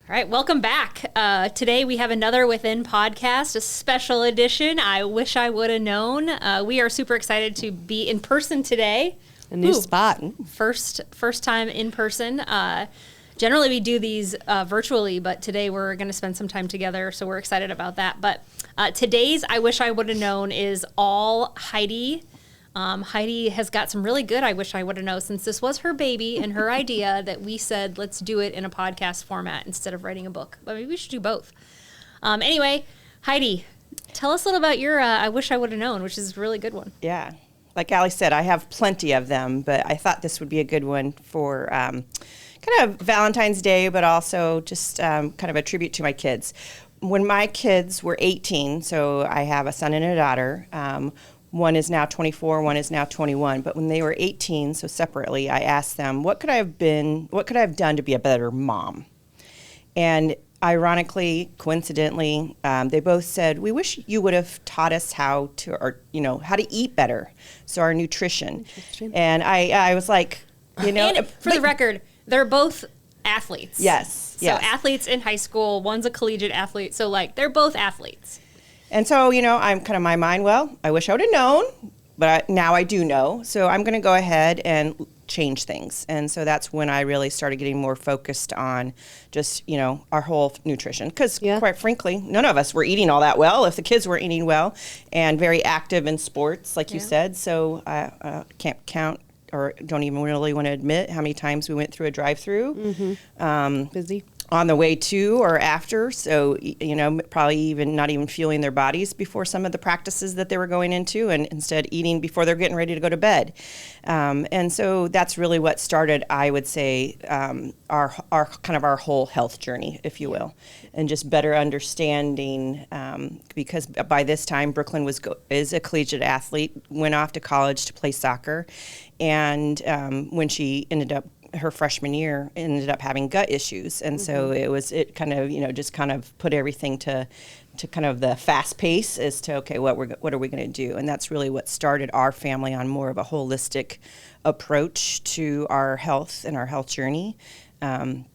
All right, welcome back. Today we have another Within podcast, a special edition. I wish I would have known. We are super excited to be in person today. A new spot. First time in person. Generally we do these virtually, but today we're going to spend some time together, so we're excited about that. But today's I wish I would have known is all Heidi. Heidi has got some really good I wish I would have known, since this was her baby and her idea that we said, let's do it in a podcast format instead of writing a book. But maybe we should do both. Anyway, Heidi, tell us a little about your I wish I would have known, which is a really good one. Yeah. Like Allie said, I have plenty of them, but I thought this would be a good one for kind of Valentine's Day, but also just kind of a tribute to my kids. When my kids were 18, so I have a son and a daughter, one is now 24, one is now 21. But when they were 18, so separately, I asked them, what could I have done to be a better mom? And ironically, coincidentally, they both said, we wish you would have taught us how to eat better. So our nutrition. And I was like, And for the record, they're both athletes. Yes. So athletes in high school, one's a collegiate athlete. So they're both athletes. And so, I'm kind of my mind, well, I wish I would have known, but now I do know. So I'm going to go ahead and change things. And so that's when I really started getting more focused on just, our whole nutrition. Because quite frankly, none of us were eating all that well if the kids weren't eating well, and very active in sports, like you said. So I can't count or don't even really want to admit how many times we went through a drive-through. Busy. On the way to or after, so probably even not even fueling their bodies before some of the practices that they were going into, and instead eating before they're getting ready to go to bed. And so that's really what started, I would say, our kind of our whole health journey, if you will, and just better understanding, because by this time Brooklyn is a collegiate athlete, went off to college to play soccer, and when she ended up her freshman year, ended up having gut issues, and so it kind of just kind of put everything to kind of the fast pace as to what are we going to do. And that's really what started our family on more of a holistic approach to our health and our health journey, and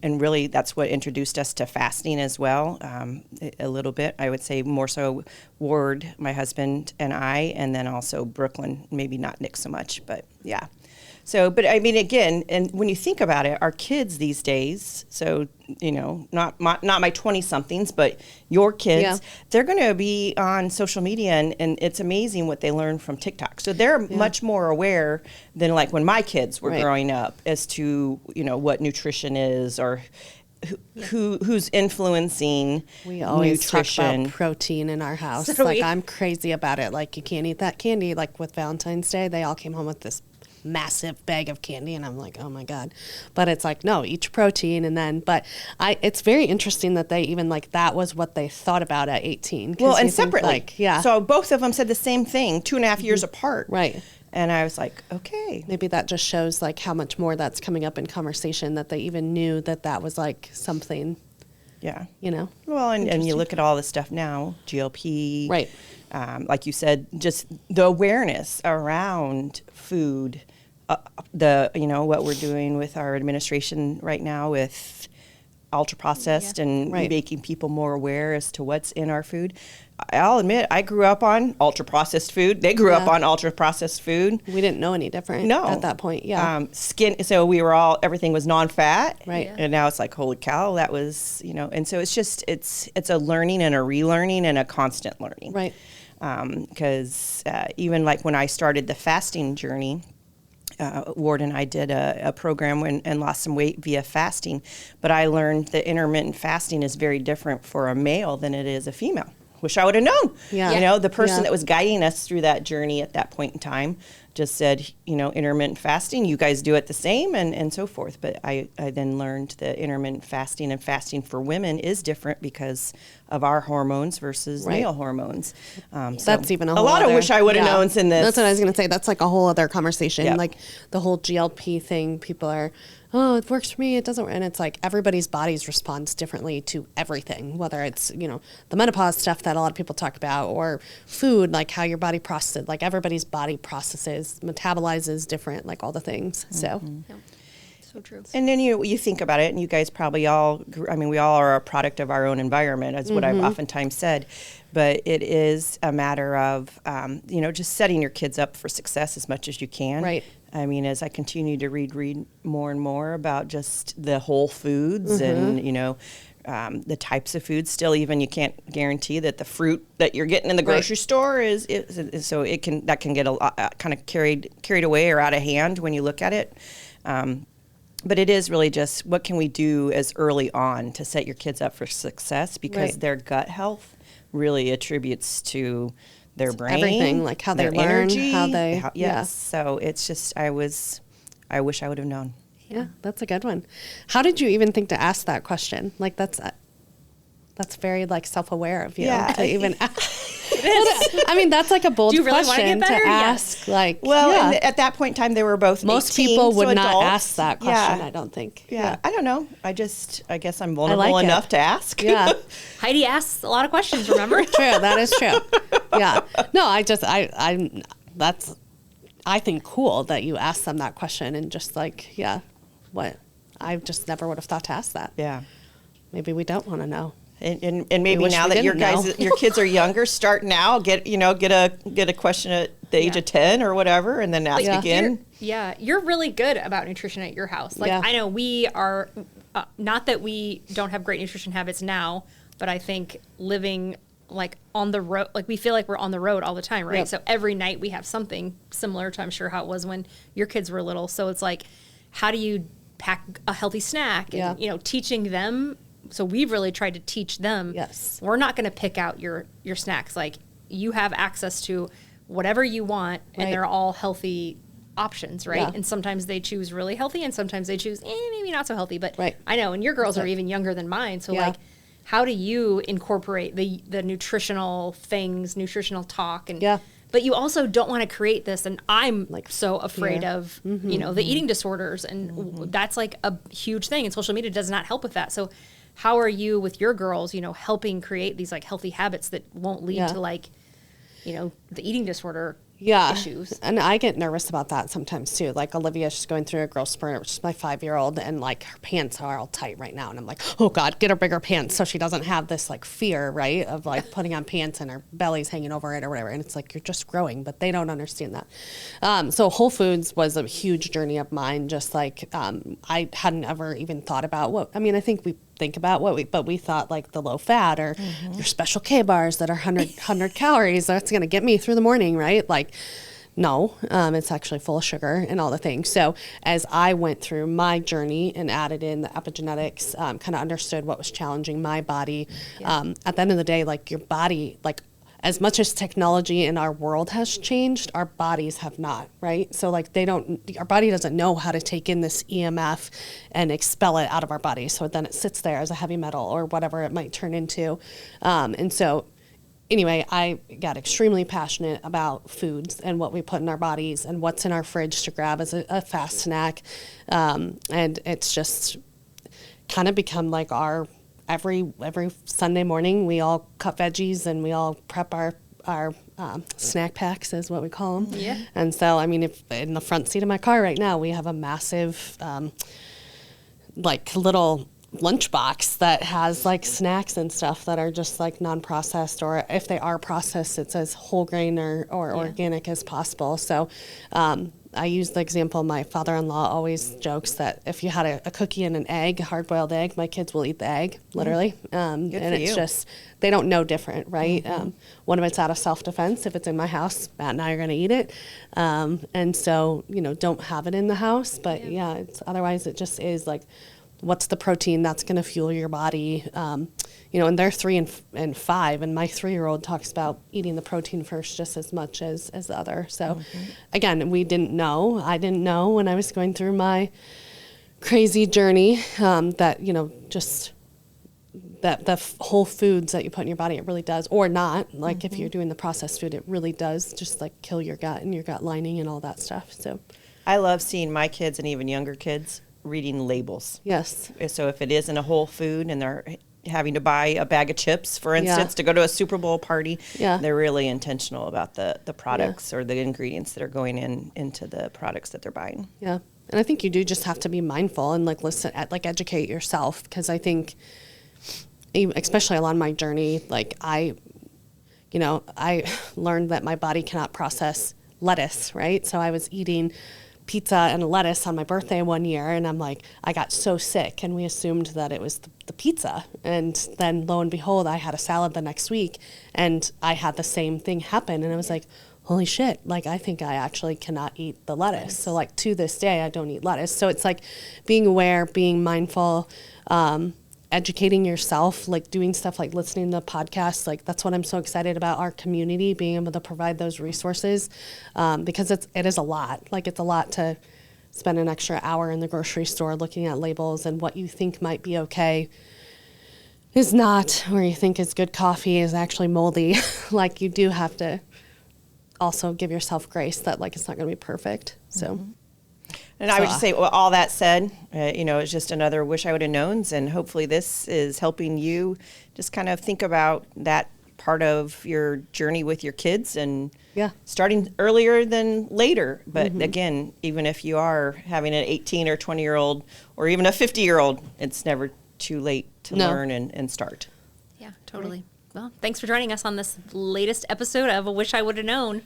really that's what introduced us to fasting as well, a little bit, I would say, more so Ward, my husband, and I, and then also Brooklyn, maybe not Nick so much, but yeah. So, but I mean, again, and when you think about it, our kids these days, so, not my 20-somethings, but your kids, they're going to be on social media, and it's amazing what they learn from TikTok. So they're much more aware than like when my kids were growing up as to, what nutrition is, or who's influencing We always nutrition. Talk about protein in our house. So I'm crazy about it. Like, you can't eat that candy. Like with Valentine's Day, they all came home with this massive bag of candy, and I'm like, oh my God. But it's like, no, each protein. And then, it's very interesting that they even that was what they thought about at 18. Well, and separately. So both of them said the same thing, 2.5 years apart. Right. And I was like, okay. Maybe that just shows how much more that's coming up in conversation, that they even knew that was something. Yeah. Well, and you look at all the stuff now, GLP. Right. Like you said, just the awareness around food, what we're doing with our administration right now with ultra processed and making people more aware as to what's in our food. I'll admit, I grew up on ultra processed food. They grew up on ultra processed food. We didn't know any different at that point. Yeah. So we were everything was non-fat. Right. Yeah. And now it's like, holy cow, that was, and so it's just, it's a learning and a relearning and a constant learning. Right. Because even when I started the fasting journey, Ward and I did a program and lost some weight via fasting, but I learned that intermittent fasting is very different for a male than it is a female. Wish I would have known. Yeah. The person that was guiding us through that journey at that point in time just said, intermittent fasting, you guys do it the same, and so forth. But I then learned that intermittent fasting and fasting for women is different because of our hormones versus male hormones. That's even a lot of wish I would have known in this. That's what I was going to say. That's a whole other conversation. Yep. Like the whole GLP thing, people are, oh, it works for me, it doesn't. And it's everybody's bodies responds differently to everything, whether it's, the menopause stuff that a lot of people talk about, or food, how your body processes, everybody's body processes, metabolizes different, all the things. So. So true. And then you think about it, and you guys probably all, I mean, we all are a product of our own environment, is what I've oftentimes said. But it is a matter of, just setting your kids up for success as much as you can. Right. I mean, as I continue to read more and more about just the whole foods and, the types of foods, still even you can't guarantee that the fruit that you're getting in the grocery store is so that can get a lot, kind of carried away or out of hand when you look at it. But it is really just what can we do as early on to set your kids up for success, because their gut health really attributes to their brain, everything, like how they their learn, energy, how they, So it's just, I wish I would have known. Yeah, that's a good one. How did you even think to ask that question? Like that's very like self-aware of you to even ask. I mean, that's like a bold question to ask. Like, and at that point in time, they were both most 18, people would so not adults. ask that question. I don't think. Yeah, I don't know. I guess I'm vulnerable enough to ask. Yeah, Heidi asks a lot of questions. Remember? True. That is true. Yeah. No, that's I think cool that you asked them that question and just like, what? I just never would have thought to ask that. Yeah. Maybe we don't want to know. And maybe now that your kids are younger, start now, get a question at the age of 10 or whatever, and then ask again. You're really good about nutrition at your house. Like I know we are, not that we don't have great nutrition habits now, but I think living like on the road, like we feel like we're on the road all the time, right? Yep. So every night we have something similar to, I'm sure, how it was when your kids were little. So it's like, how do you pack a healthy snack? And, teaching them. So we've really tried to teach them. Yes. We're not going to pick out your snacks. Like, you have access to whatever you want, and they're all healthy options, right? Yeah. And sometimes they choose really healthy, and sometimes they choose maybe not so healthy. But I know, and your girls are even younger than mine. So like, how do you incorporate the nutritional things, nutritional talk, and but you also don't want to create this, and I'm like so afraid of the eating disorders, and that's like a huge thing, and social media does not help with that. So how are you with your girls, helping create these like healthy habits that won't lead to like, the eating disorder issues? And I get nervous about that sometimes too. Like Olivia, she's going through a growth spurt, which is my 5-year-old, and like her pants are all tight right now. And I'm like, oh God, get her bigger pants so she doesn't have this like fear, right, of like putting on pants and her belly's hanging over it or whatever. And it's like, you're just growing, but they don't understand that. So Whole Foods was a huge journey of mine. Just like I hadn't ever even thought about I think we think about but we thought like the low fat or your special K bars that are 100 calories, that's going to get me through the morning, right? Like, no, it's actually full of sugar and all the things. So as I went through my journey and added in the epigenetics, kind of understood what was challenging my body. At the end of the day, like your body, like as much as technology in our world has changed, our bodies have not, right? So like our body doesn't know how to take in this EMF and expel it out of our body. So then it sits there as a heavy metal or whatever it might turn into. And so anyway, I got extremely passionate about foods and what we put in our bodies and what's in our fridge to grab as a fast snack. And it's just kind of become like our every Sunday morning, we all cut veggies and we all prep our snack packs, is what we call them. Yeah. And so, I mean, if in the front seat of my car right now, we have a massive, like little lunchbox that has like snacks and stuff that are just like non-processed, or if they are processed, it's as whole grain or organic as possible. So, I use the example, my father-in-law always jokes that if you had a cookie and an egg, a hard-boiled egg, my kids will eat the egg, literally. And it's just, they don't know different, right? One of it's out of self-defense. If it's in my house, Matt and I are going to eat it. And so, don't have it in the house. But it's otherwise it just is like, what's the protein that's going to fuel your body? And they're 3 and 5, and my 3-year-old talks about eating the protein first just as much as the other. So again, we didn't know. I didn't know when I was going through my crazy journey that, just that the whole foods that you put in your body, it really does, or not. Like if you're doing the processed food, it really does just like kill your gut and your gut lining and all that stuff. So I love seeing my kids and even younger kids reading labels. Yes. So if it isn't a whole food and they're having to buy a bag of chips, for instance, to go to a Super Bowl party, they're really intentional about the products or the ingredients that are going into the products that they're buying. Yeah. And I think you do just have to be mindful and like listen at like educate yourself, because I think especially along my journey, like I learned that my body cannot process lettuce, right? So I was eating pizza and lettuce on my birthday one year, and I'm like, I got so sick, and we assumed that it was the pizza. And then lo and behold, I had a salad the next week, and I had the same thing happen, and I was like, holy shit, like I think I actually cannot eat the lettuce. So like to this day, I don't eat lettuce. So it's like being aware, being mindful, educating yourself, like doing stuff like listening to podcasts. Like that's what I'm so excited about, our community, being able to provide those resources, because it is a lot. Like it's a lot to spend an extra hour in the grocery store looking at labels, and what you think might be okay is not, or you think is good coffee is actually moldy. Like you do have to also give yourself grace that like it's not going to be perfect. So. Mm-hmm. And I would just say, well, all that said, it's just another wish I would have known, and hopefully this is helping you just kind of think about that part of your journey with your kids, and starting earlier than later. But again, even if you are having an 18 or 20-year-old or even a 50-year-old, it's never too late to learn and start. Yeah, totally. Well, thanks for joining us on this latest episode of A Wish I Would Have Known.